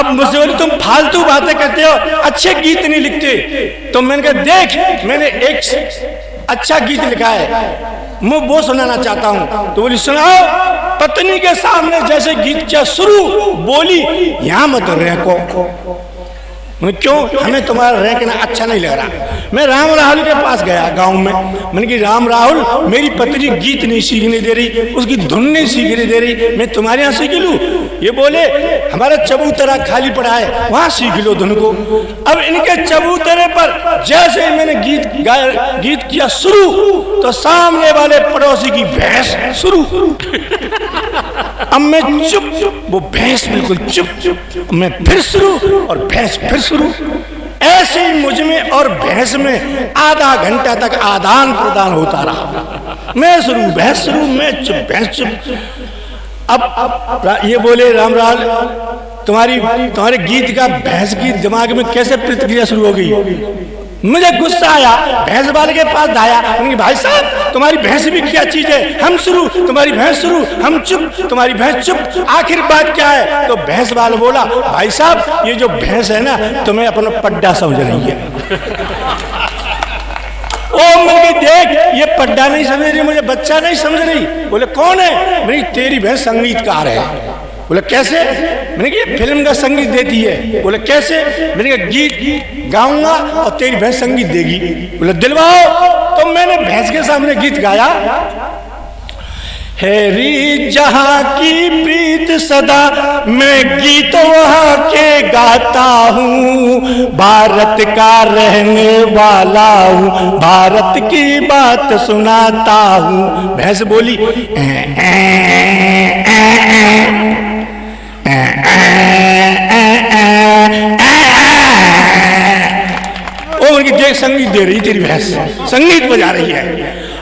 अब मुझसे बोले तुम फालतू बातें करते हो, अच्छे गीत नहीं लिखते। तो मैंने कहा देख मैंने एक अच्छा गीत लिखा है, मैं वो सुनाना चाहता हूँ। तो बोली सुनाओ। पत्नी के सामने जैसे गीत किया शुरू, बोली यहाँ मत रैको। क्यों? हमें तुम्हारा रैकना अच्छा नहीं लग रहा। मैं राम राहुल के पास गया गांव में, मैंने कहा राम राहुल मेरी पत्नी गीत नहीं सीखने दे रही, उसकी धुन नहीं सीखने दे रही, मैं तुम्हारे यहाँ सीख लूँ? ये बोले हमारा चबूतरा खाली पड़ा है, वहाँ सीख लो धुन को। अब इनके चबूतरे पर जैसे मैंने गीत किया शुरू, तो सामने वाले पड़ोसी की भैंस शुरू। अब मैं चुप, वो भैंस बिल्कुल चुप, मैं फिर शुरू और भैंस फिर शुरू। ऐसे ही मुझ में और भैंस में आधा घंटा तक आदान प्रदान होता रहा। मैं शुरू भैंस शुरू, मैं चुप भैंस चुप। अब ये बोले राम लाल तुम्हारे गीत का भैंस की दिमाग में कैसे प्रतिक्रिया शुरू हो गई? मुझे गुस्सा आया, भैंस वाले के पास आया, भाई साहब तुम्हारी भैंस भी क्या चीज है, हम शुरू तुम्हारी भैंस शुरू, हम चुप तुम्हारी भैंस चुप, आखिर बात क्या है? तो भैंस वाला बोला भाई साहब ये जो भैंस है ना तुम्हें अपना पड्डा समझ रही है। ओ मैंने देख ये पड्डा नहीं समझ रही, मुझे बच्चा नहीं समझ रही। बोले कौन है? मेरी तेरी भैंस संगीतकार है। बोले कैसे? मैंने कहा फिल्म का संगीत देती है। बोले कैसे? मैंने कहा गीत गाऊंगा और तेरी भैंस संगीत देगी। बोले दिलवाओ। तो मैंने भैंस के सामने गीत गाया, हैरी जहां की प्रीत सदा मैं गीत वहां के गाता हूँ, भारत का रहने वाला हूँ, भारत की बात सुनाता हूँ। भैंस बोली देख संगीत दे रही तेरी भैंस, संगीत बजा रही है।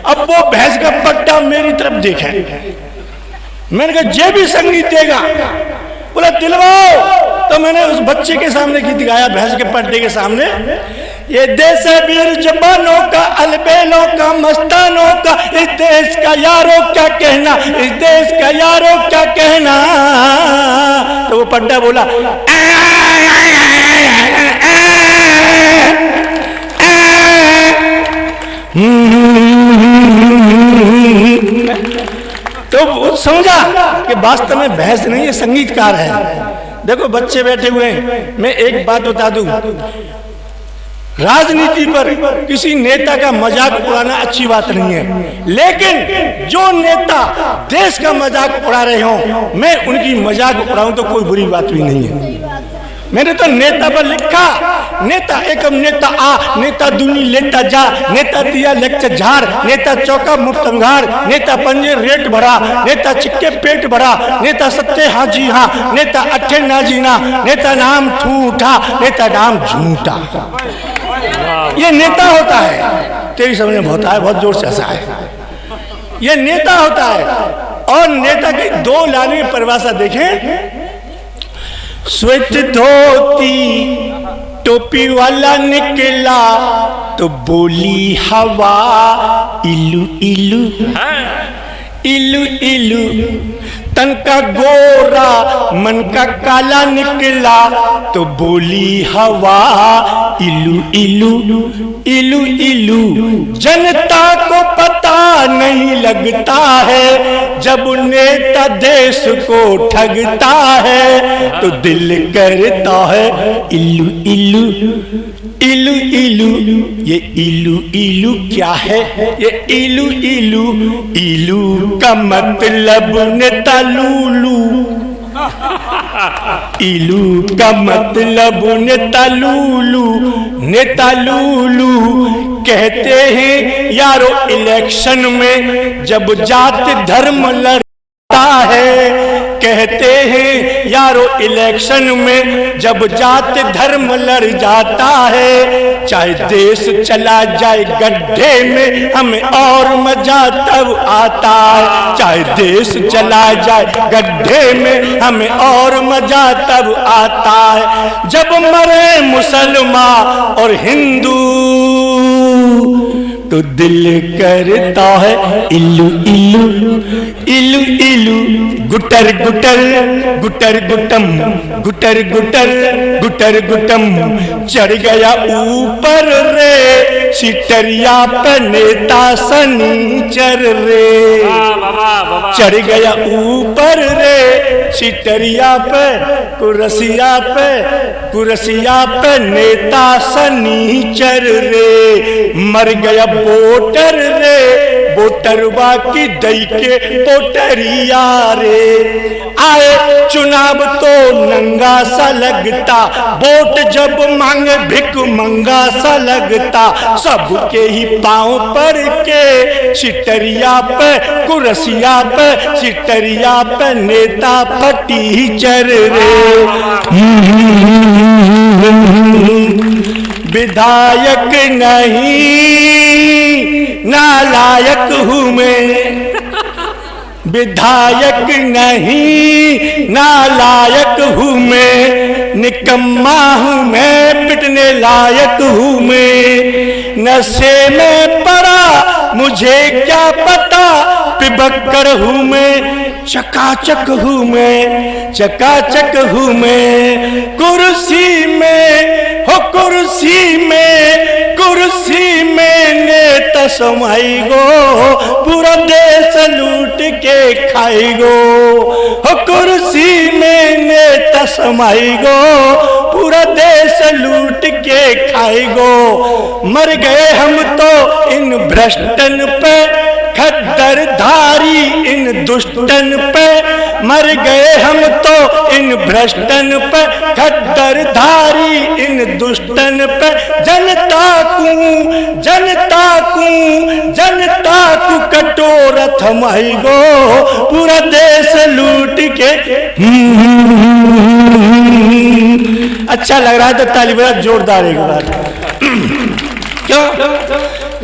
अब वो भैंस का पट्टा मेरी तरफ देखा, मैंने कहा जे भी संगीत देगा। बोला दिलवाओ। तो मैंने उस बच्चे के सामने गीत गाया, भैंस के पट्टे के सामने, ये देश है वीर जवानों का, अलबेलों का, मस्तानों का, इस देश का यारों क्या कहना, इस देश का यारों क्या कहना। तो वो पट्टा बोला तो वो समझा कि वास्तव में भैंस नहीं है, संगीतकार है। देखो बच्चे बैठे हुए हैं, मैं एक बात बता दूं, राजनीति पर किसी नेता का मजाक उड़ाना अच्छी बात नहीं है, लेकिन जो नेता देश का मजाक उड़ा रहे हो मैं उनकी मजाक उड़ाऊं तो कोई बुरी बात भी नहीं है। मैंने तो नेता पर लिखा, नेता एकम नेता आ, नेता दुनी लेता जा, नेता दिया लेक्चर झाड़, नेता चौका मुफ्त अंगार, नेता पंजे रेट भरा, नेता चिक्के पेट भरा, नेता सत्ते हाँ जी हाँ, नेता अट्ठे ना जीना, नेता नाम ठूठा, नेता नाम झूठा। ये नेता होता है, तेरी समझ में होता है, बहुत जोर से हंसा है। ये नेता होता है। और नेता की दो लाइन में परिभाषा देखें, श्वेत धोती टोपी वाला निकला तो बोली हवा इलू इलू इलू इलू, तन का गोरा मन का काला निकला तो बोली हवा इलू इलू इलू इलू। जनता को पता नहीं लगता है जब नेता देश को ठगता है, तो दिल करता है इलू इलू इलू इलू। ये इलू इलू क्या है? ये इलू इलू, इलू का मतलब नेता लूलू, इलू का मतलब नेता लूलू। नेता लूलू कहते हैं यारो इलेक्शन में जब जात धर्म लड़ता है, कहते हैं यारो इलेक्शन में जब जात धर्म लड़ जाता है, चाहे देश चला जाए गड्ढे में हमें और मजा तब आता है, चाहे देश चला जाए गड्ढे में हमें और मजा तब आता है, जब मरे मुसलमान और हिंदू तो दिल करता है इल्लू इल्लू इल्लू इल्लू, गुटर गुटर गुटर गुटम, गुटर गुटर गुटर गुटम। चढ़ गया ऊपर रे सिटरिया पे नेता सनीचर रे, चढ़ गया ऊपर रे सिटरिया पे कुरसिया पे नेता सनीचर रे। मर गया वोटर रे वोटरवा की दई के पोटरिया रे। आए चुनाव तो नंगा सा लगता, वोट जब मांगे भिक मंगा सा लगता। सबके ही पांव पर के सिटरिया पे कुरसिया पे सिटरिया पे नेता टीचर रे। विधायक नहीं नालायक हूँ मैं, विधायक नहीं नालायक हूँ मैं, निकम्मा हूँ मैं पिटने लायक हूँ मैं। नशे में पड़ा मुझे क्या पता पिबक्कर हूँ मैं, चकाचक हूँ मैं चकाचक हूँ मैं। कुर्सी में हो कुर्सी में नेता समाई गो, पूरा देश लूट के खाई गो। हो कुर्सी में नेता समाई गो, पूरा देश लूट के खाई गो। मर गए हम तो इन भ्रष्टन पे, खद्दर धारी इन दुष्टन पे। मर गए हम तो इन भ्रष्टन पे, खद्दर धारी इन दुष्टन पे। जनता को कटोरा थमाई गो, पूरा देश लूट के। अच्छा लग रहा है तो ताली बजा जोरदार एक बार। क्यों?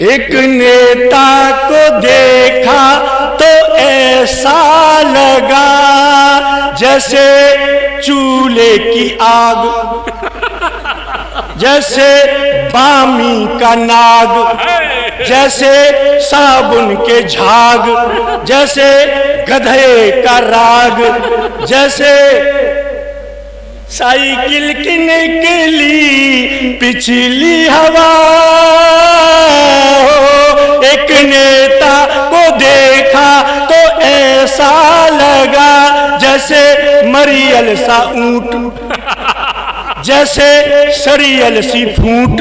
एक नेता को देखा तो ऐसा लगा जैसे चूल्हे की आग, जैसे बामी का नाग, जैसे साबुन के झाग, जैसे गधे का राग, जैसे साइकिल की निकली पिछली हवा। एक नेता को देखा तो ऐसा लगा जैसे मरियल सा ऊंट, जैसे सरियल सी फूट,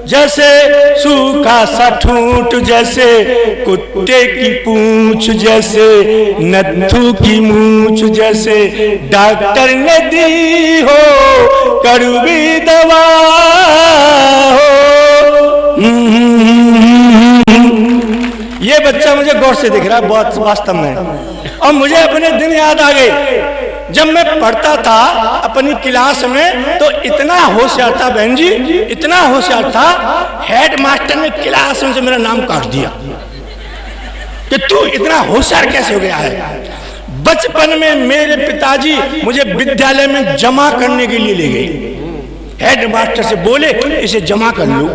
जैसे सूखा सा ठूंठ, जैसे कुत्ते की पूंछ, जैसे नत्थू की मूंछ, जैसे डॉक्टर ने दी हो कड़वी दवा हो। ये बच्चा मुझे गौर से दिख रहा है बहुत वास्तव में, और मुझे अपने दिन याद आ गए जब मैं पढ़ता था अपनी क्लास में। तो इतना होशियार था बहन जी, इतना होशियार था, हेड मास्टर ने क्लास में से मेरा नाम काट दिया कि तू इतना होशियार कैसे हो गया है। बचपन में मेरे पिताजी मुझे विद्यालय में जमा करने के लिए ले गए। हेड मास्टर से बोले इसे जमा कर लो।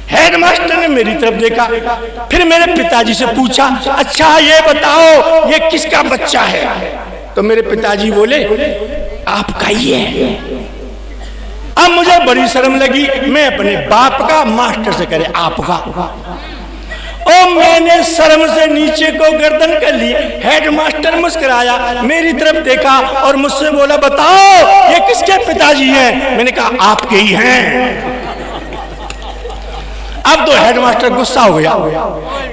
हेड मास्टर ने मेरी तरफ देखा, फिर मेरे पिताजी से पूछा, अच्छा ये बताओ ये किसका बच्चा है? तो मेरे पिताजी बोले आपका ही है। अब मुझे बड़ी शर्म लगी, मैं अपने बाप का मास्टर से करे आपका। और मैंने शर्म से नीचे को गर्दन कर ली। हेड मास्टर मुस्कुराया, मेरी तरफ देखा और मुझसे बोला बताओ ये किसके पिताजी हैं? मैंने कहा आपके ही हैं। अब तो हेडमास्टर गुस्सा हो गया,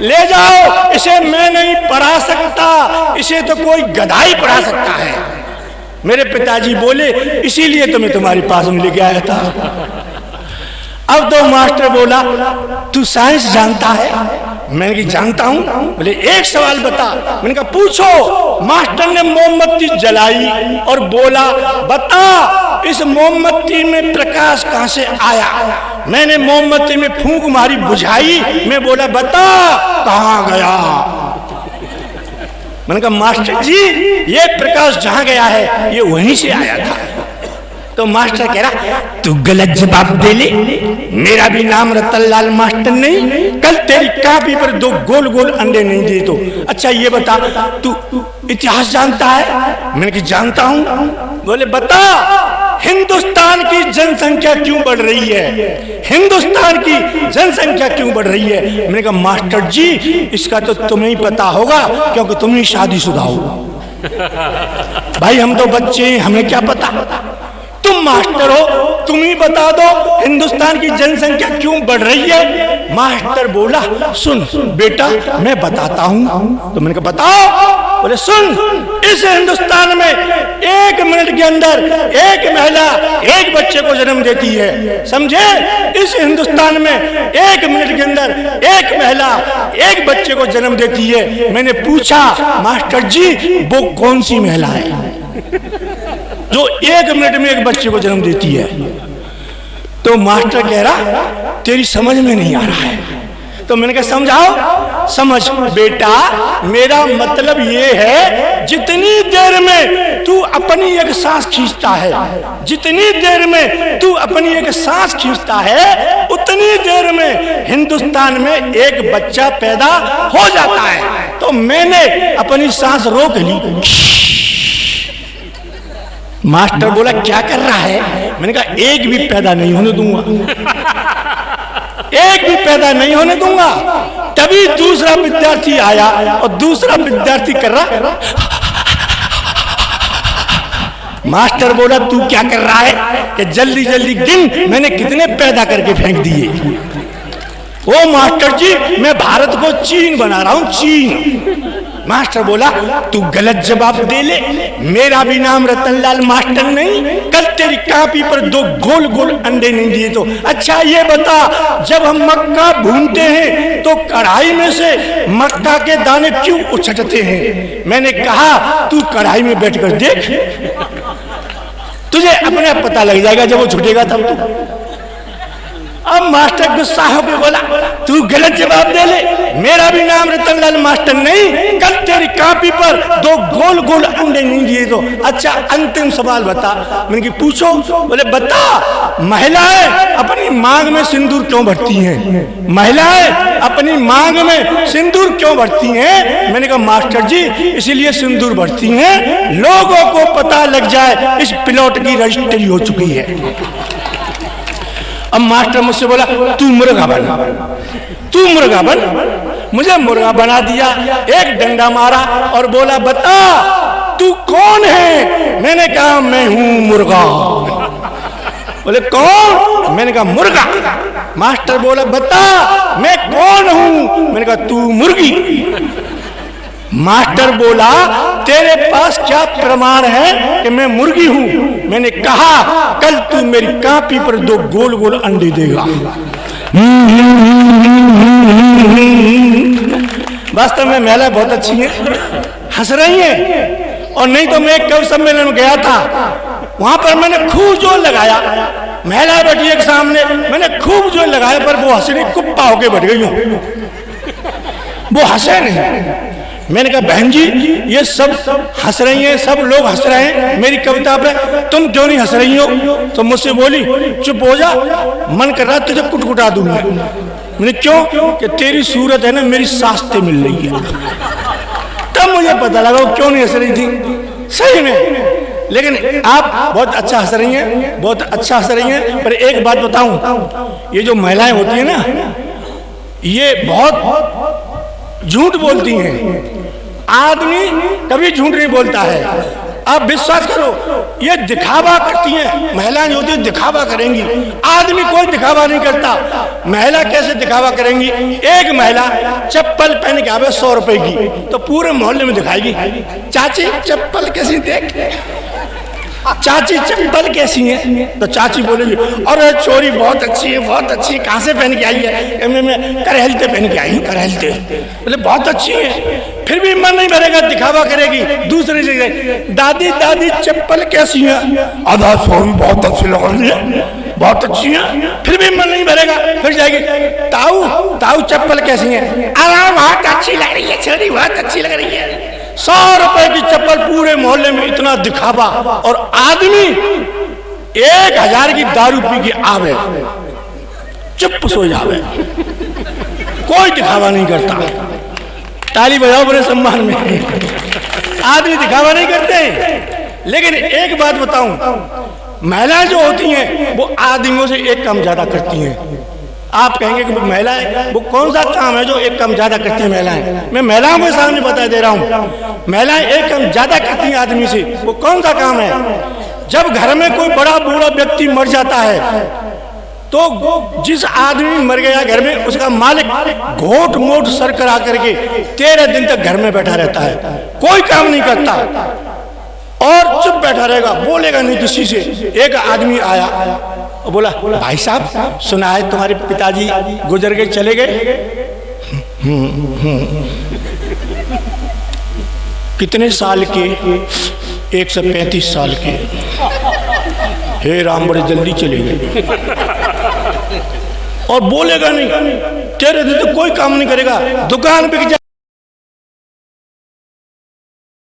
ले जाओ इसे, मैं नहीं पढ़ा सकता, इसे तो कोई गधा ही पढ़ा सकता है। मेरे पिताजी बोले इसीलिए तो मैं तुम्हारे पास में लेके आया था। अब तो मास्टर बोला तू साइंस जानता है? मैंने कहा जानता हूं। बोले एक सवाल बता। मैंने कहा पूछो। मास्टर ने मोमबत्ती जलाई और बोला बता इस मोमबत्ती में प्रकाश कहां से आया? मैंने मोमबत्ती में फूंक मारी, बुझाई, मैं बोला बता कहां गया? मैंने कहा मास्टर जी ये प्रकाश जहां गया है ये वहीं से आया था। तो मास्टर कह रहा तू गलत जवाब दे ले, मेरा भी नाम रतनलाल मास्टर नहीं, कल तेरी कापी पर 2 गोल गोल अंडे नहीं दिए तो। अच्छा ये बता तू इतिहास जानता है? मैंने कहा जानता हूं। बोले बता हिंदुस्तान की जनसंख्या क्यों बढ़ रही है, हिंदुस्तान की जनसंख्या क्यों बढ़ रही है? मैंने कहा मास्टर जी इसका तो तुम्हें ही पता होगा क्योंकि तुम ही शादीशुदा हो। भाई हम तो बच्चे हैं, हमें क्या पता, तुम मास्टर हो, तुम ही बता दो हिंदुस्तान की जनसंख्या क्यों बढ़ रही है। मास्टर बोला सुन बेटा मैं बताता हूं। तो मैंने कहा बताओ। बोले सुन, इस हिंदुस्तान में 1 मिनट के अंदर एक महिला 1 बच्चे को जन्म देती है, समझे? इस हिंदुस्तान में 1 मिनट के अंदर एक महिला 1 बच्चे को जन्म देती है। मैंने पूछा मास्टर जी वो कौन सी महिला है जो 1 मिनट में 1 बच्चे को जन्म देती है? तो मास्टर कह रहा तेरी समझ में नहीं आ रहा है। तो मैंने कहा समझाओ। समझ बेटा मेरा मतलब ये है जितनी देर में तू अपनी एक सांस खींचता है, जितनी देर में तू अपनी एक सांस खींचता है उतनी देर में हिंदुस्तान में 1 बच्चा पैदा हो जाता है। तो मैंने अपनी सांस रोक ली। मास्टर बोला क्या कर रहा है? मैंने कहा 1 भी पैदा नहीं होने दूंगा, 1 भी पैदा नहीं होने दूंगा। तभी दूसरा विद्यार्थी आया और दूसरा विद्यार्थी कर रहा। मास्टर बोला तू क्या कर रहा है कि जल्दी जल्दी गिन मैंने कितने पैदा करके फेंक दिए। ओ मास्टर जी मैं भारत को चीन बना रहा हूं, चीन। मास्टर बोला तू गलत जवाब दे ले, मेरा भी नाम रतनलाल मास्टर नहीं, कल तेरी कापी पर 2 गोल गोल अंडे नहीं दिए तो। अच्छा ये बता जब हम मक्का भूनते हैं तो कढ़ाई में से मक्का के दाने क्यों उछटते हैं? मैंने कहा तू कढ़ाई में बैठकर देख, तुझे अपने आप पता लग जाएगा जब वो छुटेगा तब। तू अब मास्टर गुस्सा होकर बोला तू गलत जवाब दे ले, मेरा भी नाम रतनलाल मास्टर नहीं, कल तेरी कापी पर 2 गोल गोल अंडे नहीं दिए तो। अच्छा अंतिम सवाल बता। मैंने कि पूछो। बोले बता महिलाएं अपनी मांग में सिंदूर क्यों भरती हैं? महिलाएं अपनी मांग में सिंदूर क्यों भरती हैं? मैंने कहा मास्टर जी इसलिए सिंदूर भरती हैं लोगों को पता लग जाए इस प्लॉट की रजिस्ट्री हो चुकी है। अब मास्टर मुझसे बोला तू मुर्गा बन, तू मुर्गा बन। मुझे मुर्गा बना दिया, एक डंडा मारा और बोला बता तू कौन है? मैंने कहा मैं हूं मुर्गा। बोले कौन? मैंने कहा मुर्गा। मास्टर बोला बता मैं कौन हूं? मैंने कहा तू मुर्गी। मास्टर बोला तेरे पास क्या प्रमाण है कि मैं मुर्गी हूं? मैंने कहा कल तू मेरी कापी पर 2 गोल गोल अंडे देगा। वास्तव में महिला बहुत अच्छी है, हंस रही है। और नहीं तो मैं एक कवि सम्मेलन में गया था, वहां पर मैंने खूब जोर लगाया, महिला बैठी एक सामने, मैंने खूब जोर लगाया पर वो हंस रही, कुप्पा होके बैठ गई हूं, वो हंसे नहीं। मैंने कहा बहन जी ये सब हंस रही हैं, सब लोग हंस रहे हैं मेरी कविता पे, तुम क्यों नहीं हंस रही हो? तो मुझसे बोली चुप हो जा, मन कर रहा तुझे कुटकुटा दूंगा। मैंने क्यों? कि तेरी सूरत है ना मेरी सास्ते मिल रही है। तब मुझे पता लगा वो क्यों नहीं हंस रही थी सही में। लेकिन आप बहुत अच्छा हंस रही हैं, बहुत अच्छा हंस रही हैं। पर एक बात बताऊं, ये जो महिलाएं होती है ना ये बहुत झूठ बोलती हैं। आदमी कभी झूठ नहीं बोलता है, आप विश्वास करो। ये दिखावा करती हैं महिलाएं, जो दिखावा करेंगी, आदमी कोई दिखावा नहीं करता। महिला कैसे दिखावा करेंगी? एक महिला चप्पल पहन के आवे 100 रुपए की तो पूरे मोहल्ले में दिखाएगी चाची चप्पल कैसी देख, चाची चप्पल कैसी है? तो चाची बोलेगी अरे चोरी बहुत अच्छी है, बहुत अच्छी है, कहाँ से पहन के आई है? मैं करहलते पहन के आई हूँ, करहलते। बोले बहुत अच्छी है, फिर भी मन नहीं भरेगा, दिखावा करेगी। दूसरी जगह दादी दादी चप्पल कैसी है? आधा चोरी बहुत अच्छी लग रही है, बहुत अच्छी है, फिर भी मन नहीं भरेगा, फिर जाएगी ताऊ ताऊ चप्पल कैसी है? अरे बहुत अच्छी लग रही है छोरी, बहुत अच्छी लग रही है। 100 रुपए की चप्पल, पूरे मोहल्ले में इतना दिखावा। और आदमी 1000 की दारू पी के आवे, चुप सो जावे, कोई दिखावा नहीं करता। ताली बजाओ बड़े सम्मान में। आदमी दिखावा नहीं करते। लेकिन एक बात बताऊं, महिलाएं जो होती हैं वो आदमियों से एक काम ज्यादा करती हैं। आप कहेंगे कि महिलाएं, वो कौन सा काम है जो एक काम ज्यादा करती हैं महिलाएं? मैं महिलाओं के सामने बता दे रहा हूं, महिलाएं एक काम ज्यादा करती हैं आदमी से। वो कौन सा काम है? जब घर में कोई बड़ा बूढ़ा व्यक्ति मर जाता है तो जिस आदमी मर गया घर में, उसका मालिक घोट मोट सर करा करके 13 दिन तक घर में बैठा रहता है, कोई काम नहीं करता और चुप बैठा रहेगा, बोलेगा नहीं किसी से। एक आदमी आया और बोला, भाई साहब सुना है तुम्हारे पिताजी गुजर गए, चले गए? कितने साल के? 135 साल के। हे राम, बड़े जल्दी चले गए। और बोलेगा नहीं, 13 दिन तो कोई काम नहीं करेगा, दुकान पे